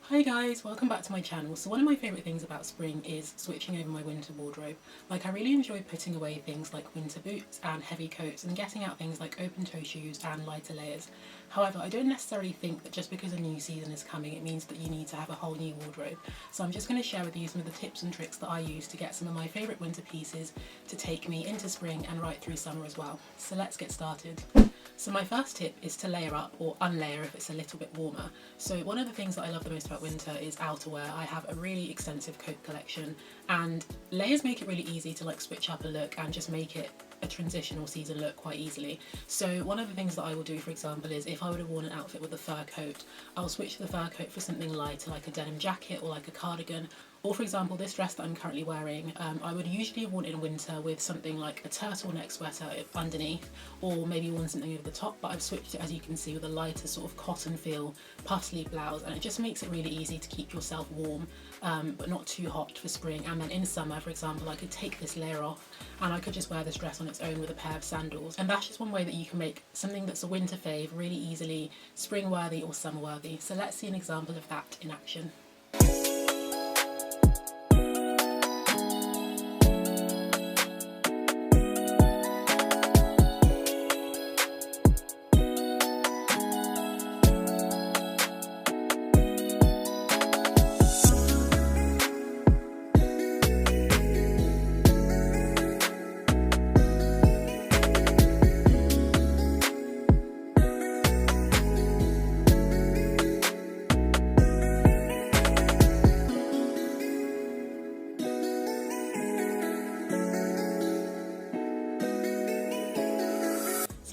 Hi guys, welcome back to my channel. So one of my favourite things about spring is switching over my winter wardrobe. Like I really enjoy putting away things like winter boots and heavy coats and getting out things like open toe shoes and lighter layers. However, I don't necessarily think that just because a new season is coming it means that you need to have a whole new wardrobe. So I'm just going to share with you some of the tips and tricks that I use to get some of my favourite winter pieces to take me into spring and right through summer as well. So let's get started. So my first tip is to layer up or unlayer if it's a little bit warmer. So one of the things that I love the most about winter is outerwear. I have a really extensive coat collection and layers make it really easy to like switch up a look and just make it a transitional season look quite easily. So one of the things that I will do, for example, is if I would have worn an outfit with a fur coat, I'll switch to the fur coat for something lighter like a denim jacket or like a cardigan. Or for example, this dress that I'm currently wearing, I would usually have worn it in winter with something like a turtleneck sweater underneath, or maybe worn something over the top, but I've switched it, as you can see, with a lighter sort of cotton feel puff sleeve blouse, and it just makes it really easy to keep yourself warm, but not too hot for spring. And then in summer, for example, I could take this layer off and I could just wear this dress on its own with a pair of sandals. And that's just one way that you can make something that's a winter fave really easily spring worthy or summer worthy. So let's see an example of that in action.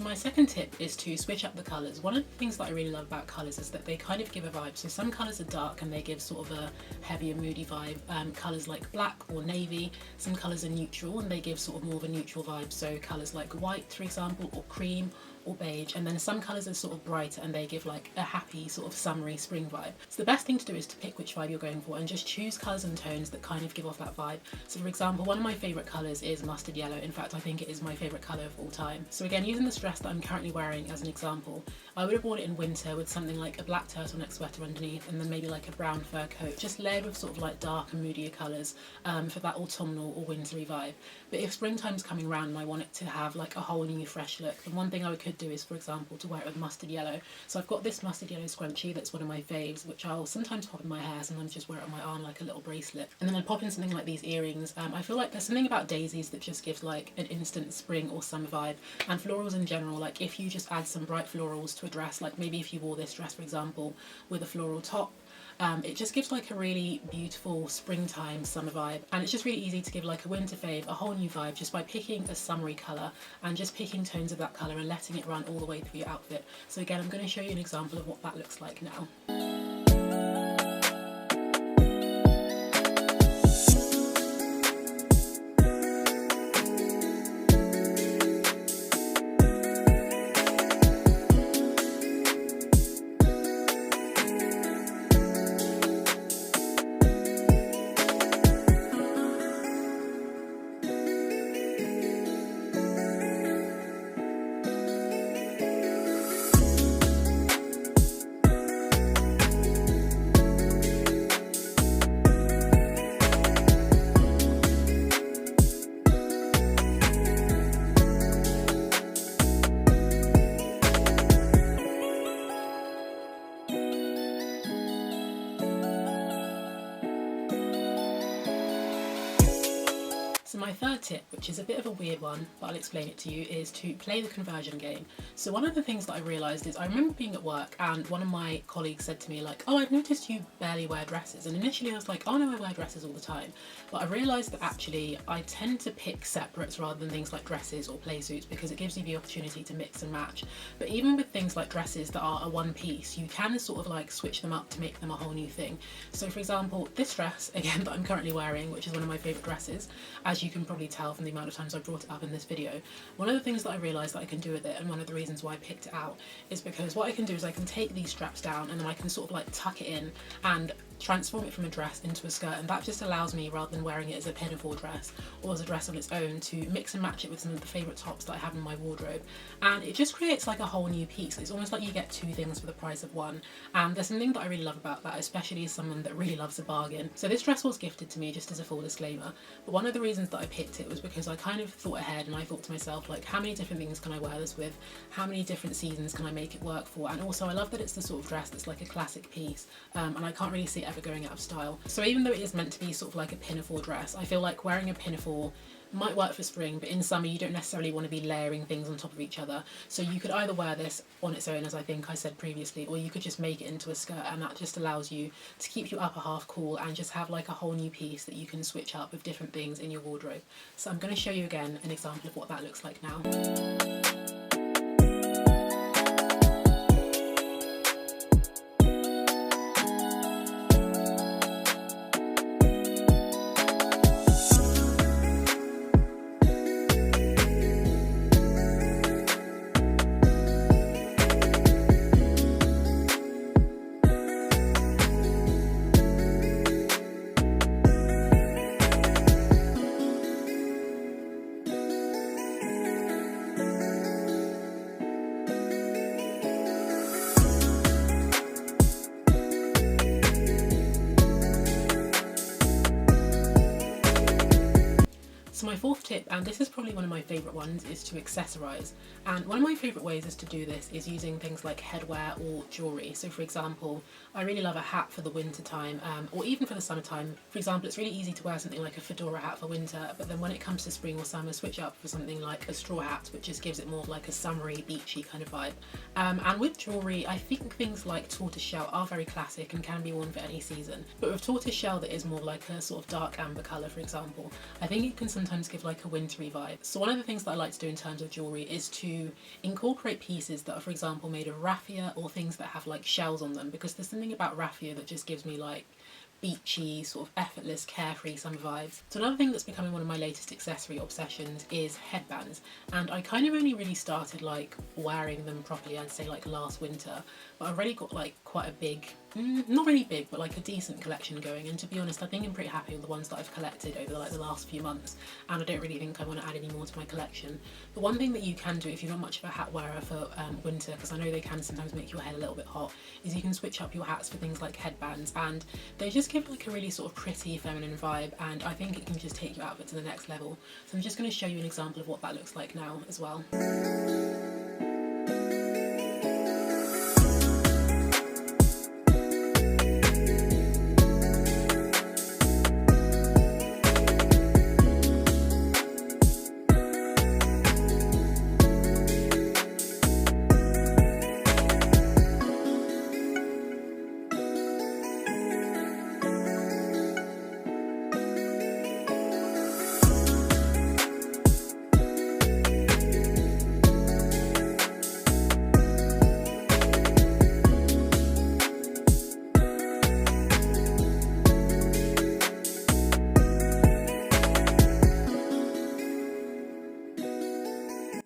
My second tip is to switch up the colours. One of the things that I really love about colours is that they kind of give a vibe. So some colours are dark and they give sort of a heavier, moody vibe. Colours like black or navy. Some colours are neutral and they give sort of more of a neutral vibe. So colours like white, for example, or cream or beige. And then some colours are sort of brighter and they give like a happy sort of summery spring vibe. So the best thing to do is to pick which vibe you're going for and just choose colours and tones that kind of give off that vibe. So for example, one of my favourite colours is mustard yellow. In fact, I think it is my favourite colour of all time. So again, using this dress that I'm currently wearing as an example, I would have worn it in winter with something like a black turtleneck sweater underneath and then maybe like a brown fur coat, just layered with sort of like dark and moodier colours for that autumnal or wintry vibe. But if springtime's coming around and I want it to have like a whole new fresh look, then one thing I could do is, for example, to wear it with mustard yellow. So I've got this mustard yellow scrunchie that's one of my faves, which I'll sometimes pop in my hair, sometimes just wear it on my arm like a little bracelet. And then I'd pop in something like these earrings. I feel like there's something about daisies that just gives like an instant spring or summer vibe, and florals in general. Like if you just add some bright florals to a dress, like maybe if you wore this dress, for example, with a floral top, it just gives like a really beautiful springtime summer vibe, and it's just really easy to give like a winter fave a whole new vibe just by picking a summery colour and just picking tones of that colour and letting it run all the way through your outfit. So again, I'm going to show you an example of what that looks like now. So my third tip, which is a bit of a weird one, but I'll explain it to you, is to play the conversion game. So one of the things that I realised is I remember being at work and one of my colleagues said to me like, oh, I've noticed you barely wear dresses. And initially I was like, oh no, I wear dresses all the time. But I realised that actually I tend to pick separates rather than things like dresses or play suits because it gives you the opportunity to mix and match. But even with things like dresses that are a one piece, you can sort of like switch them up to make them a whole new thing. So for example, this dress, again, that I'm currently wearing, which is one of my favourite dresses, as you can probably tell from the amount of times I brought it up in this video, one of the things that I realised that I can do with it, and one of the reasons why I picked it out, is because what I can do is I can take these straps down and then I can sort of like tuck it in and transform it from a dress into a skirt, and that just allows me, rather than wearing it as a pinafore dress or as a dress on its own, to mix and match it with some of the favourite tops that I have in my wardrobe, and it just creates like a whole new piece. It's almost like you get two things for the price of one, and there's something that I really love about that, especially as someone that really loves a bargain. So this dress was gifted to me, just as a full disclaimer, but one of the reasons that I picked it was because I kind of thought ahead, and I thought to myself, like, how many different things can I wear this with, how many different seasons can I make it work for, and also I love that it's the sort of dress that's like a classic piece, and I can't really see it ever going out of style. So even though it is meant to be sort of like a pinafore dress, I feel like wearing a pinafore might work for spring, but in summer you don't necessarily want to be layering things on top of each other. So you could either wear this on its own, as I think I said previously, or you could just make it into a skirt, and that just allows you to keep your upper half cool and just have like a whole new piece that you can switch up with different things in your wardrobe. So I'm going to show you again an example of what that looks like now. So my fourth tip, and this is probably one of my favourite ones, is to accessorise. And one of my favourite ways is to do this is using things like headwear or jewellery. So for example, I really love a hat for the winter time, or even for the summertime. For example, it's really easy to wear something like a fedora hat for winter, but then when it comes to spring or summer, switch up for something like a straw hat, which just gives it more of like a summery, beachy kind of vibe. And with jewellery, I think things like tortoiseshell are very classic and can be worn for any season. But with tortoiseshell that is more like a sort of dark amber colour, for example, I think it can sometimes give like a wintry vibe. So one of the things that I like to do in terms of jewellery is to incorporate pieces that are, for example, made of raffia or things that have like shells on them, because there's something about raffia that just gives me like beachy, sort of effortless, carefree summer vibes. So another thing that's becoming one of my latest accessory obsessions is headbands, and I kind of only really started like wearing them properly, I'd say like last winter, but I've already got like quite a big, not really big, but like a decent collection going, and to be honest I think I'm pretty happy with the ones that I've collected over like the last few months, and I don't really think I want to add any more to my collection. But one thing that you can do if you're not much of a hat wearer for winter, because I know they can sometimes make your head a little bit hot, is you can switch up your hats for things like headbands, and they just give like a really sort of pretty feminine vibe, and I think it can just take your outfit to the next level. So I'm just going to show you an example of what that looks like now as well.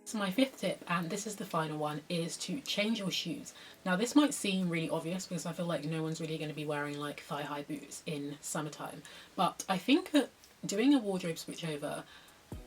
So my fifth tip, and this is the final one, is to change your shoes. Now this might seem really obvious because I feel like no one's really going to be wearing like thigh-high boots in summertime, but I think that doing a wardrobe switchover,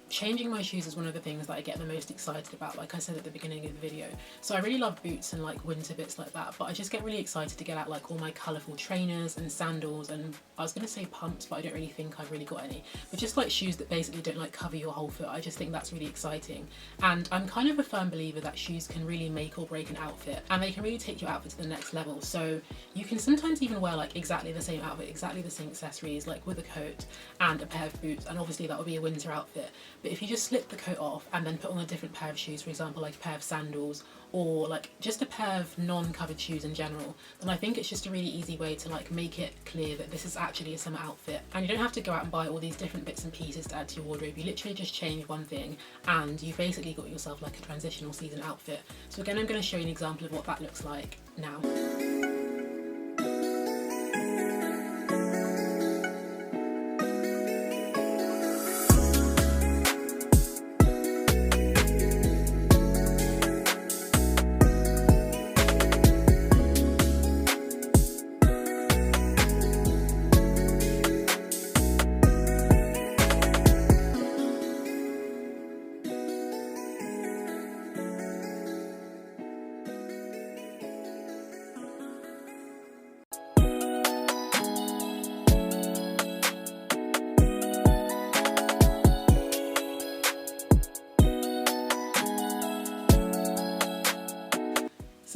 changing my shoes is one of the things that I get the most excited about, like I said at the beginning of the video. So I really love boots and like winter bits like that, but I just get really excited to get out like all my colourful trainers and sandals, and I was going to say pumps, but I don't really think I've really got any, but just like shoes that basically don't like cover your whole foot. I just think that's really exciting, and I'm kind of a firm believer that shoes can really make or break an outfit, and they can really take your outfit to the next level. So you can sometimes even wear like exactly the same outfit, exactly the same accessories, like with a coat and a pair of boots, and obviously that would be a winter outfit. But if you just slip the coat off and then put on a different pair of shoes, for example like a pair of sandals or like just a pair of non-covered shoes in general, then I think it's just a really easy way to like make it clear that this is actually a summer outfit, and you don't have to go out and buy all these different bits and pieces to add to your wardrobe. You literally just change one thing and you've basically got yourself like a transitional season outfit. So again, I'm going to show you an example of what that looks like now.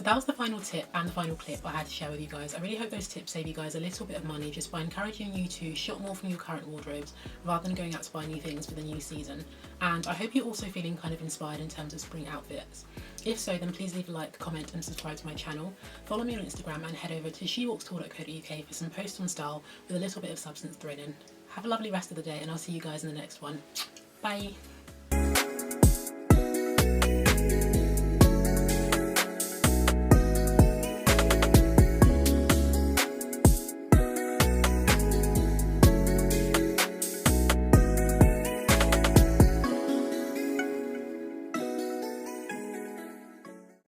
that was the final tip and the final clip I had to share with you guys. I really hope those tips save you guys a little bit of money just by encouraging you to shop more from your current wardrobes rather than going out to buy new things for the new season. And I hope you're also feeling kind of inspired in terms of spring outfits. If so, then please leave a like, comment and subscribe to my channel. Follow me on Instagram and head over to shewalkstour.co.uk for some posts on style with a little bit of substance thrown in. Have a lovely rest of the day and I'll see you guys in the next one. Bye!